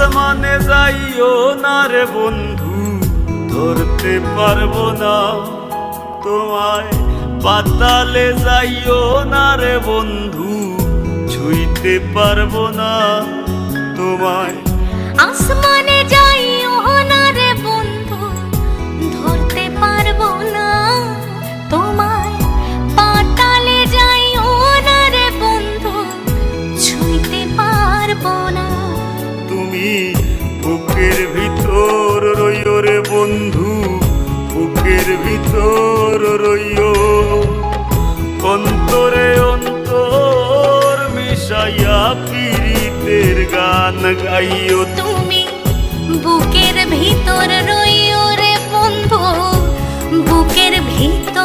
আসমানে যাইও না রে বন্ধু, ধরতে পারবো না তোমায়। পাতালে যাইও না রে বন্ধু, ছুঁইতে পারবো না তোমায়। আসমানে যাইও না রে বন্ধু, ধরতে পারবো না তোমায়। পাতালে যাইও না রে বন্ধু, ছুঁইতে পারবো না। তুমি বুকের ভিতর রইও রে বন্ধু, বুকের ভিতর রইও। অন্তরে অন্তর মিশাইয়া পীড়িতের গান গাইও। তুমি বুকের ভিতর রইও রে বন্ধু, বুকের ভিতর